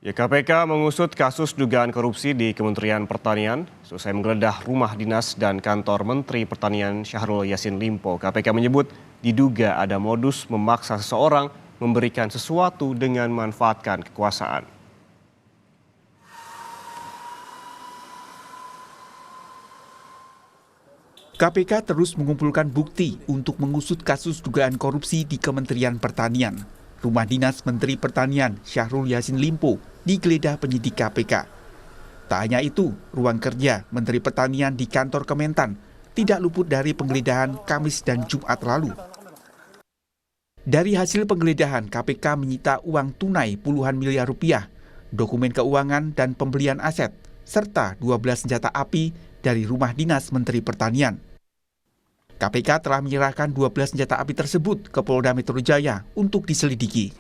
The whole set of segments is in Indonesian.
KPK mengusut kasus dugaan korupsi di Kementerian Pertanian. Selesai menggeledah rumah dinas dan kantor Menteri Pertanian Syahrul Yassin Limpo. KPK menyebut diduga ada modus memaksa seseorang memberikan sesuatu dengan memanfaatkan kekuasaan. KPK terus mengumpulkan bukti untuk mengusut kasus dugaan korupsi di Kementerian Pertanian. Rumah dinas Menteri Pertanian Syahrul Yassin Limpo digeledah penyidik KPK. Tak hanya itu, ruang kerja Menteri Pertanian di kantor Kementan tidak luput dari penggeledahan Kamis dan Jumat lalu. Dari hasil penggeledahan, KPK menyita uang tunai puluhan miliar rupiah, dokumen keuangan dan pembelian aset, serta 12 senjata api dari rumah dinas Menteri Pertanian. KPK telah menyerahkan 12 senjata api tersebut ke Polda Metro Jaya untuk diselidiki.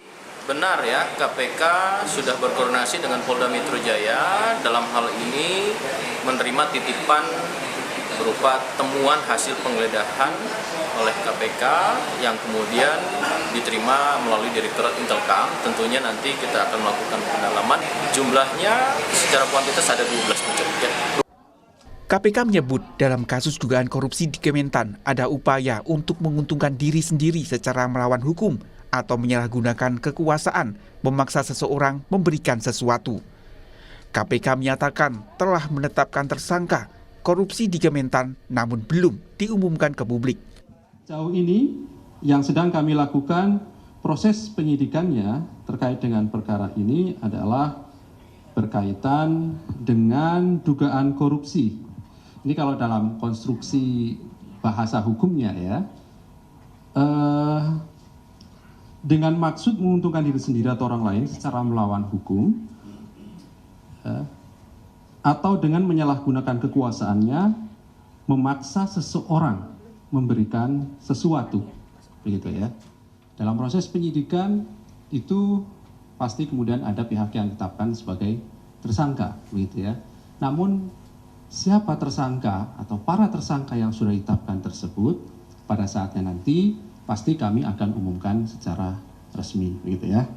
Benar ya, KPK sudah berkoordinasi dengan Polda Metro Jaya dalam hal ini menerima titipan berupa temuan hasil penggeledahan oleh KPK yang kemudian diterima melalui Direktorat Intelkam. Tentunya nanti kita akan melakukan pendalaman. Jumlahnya secara kuantitas ada 12 ya. KPK menyebut dalam kasus dugaan korupsi di Kementan ada upaya untuk menguntungkan diri sendiri secara melawan hukum atau menyalahgunakan kekuasaan memaksa seseorang memberikan sesuatu. KPK menyatakan telah menetapkan tersangka korupsi di Kementan namun belum diumumkan ke publik. Sejauh ini yang sedang kami lakukan proses penyidikannya terkait dengan perkara ini adalah berkaitan dengan dugaan korupsi. Ini kalau dalam konstruksi bahasa hukumnya ya, dengan maksud menguntungkan diri sendiri atau orang lain secara melawan hukum, atau dengan menyalahgunakan kekuasaannya, memaksa seseorang memberikan sesuatu, begitu ya. Dalam proses penyidikan itu pasti kemudian ada pihak yang ditetapkan sebagai tersangka, begitu ya. Namun siapa tersangka atau para tersangka yang sudah ditetapkan tersebut pada saatnya nanti pasti kami akan umumkan secara resmi, begitu ya.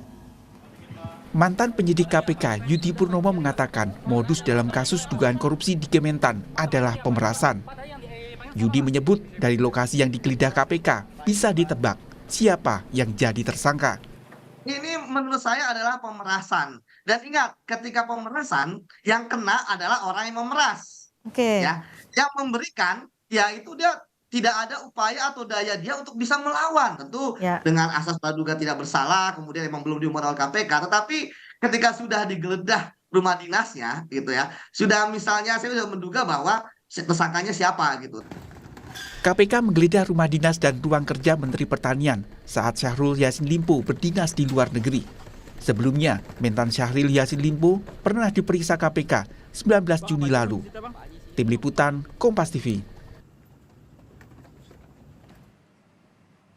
Mantan penyidik KPK Yudi Purnomo mengatakan modus dalam kasus dugaan korupsi di Kementan adalah pemerasan. Yudi menyebut dari lokasi yang digeledah KPK bisa ditebak siapa yang jadi tersangka. Ini menurut saya adalah pemerasan. Dan ingat, ketika pemerasan yang kena adalah orang yang memeras. Ya, yang memberikan, ya itu dia tidak ada upaya atau daya dia untuk bisa melawan. Tentu dengan asas praduga tidak bersalah, kemudian memang belum diumumkan oleh KPK. Tetapi ketika sudah digeledah rumah dinasnya, gitu ya, sudah misalnya saya sudah menduga bahwa tersangkanya siapa gitu. KPK menggeledah rumah dinas dan ruang kerja Menteri Pertanian saat Syahrul Yassin Limpo berdinas di luar negeri. Sebelumnya, Mentan Syahrul Yassin Limpo pernah diperiksa KPK 19 Juni lalu. Tim Liputan, Kompas TV.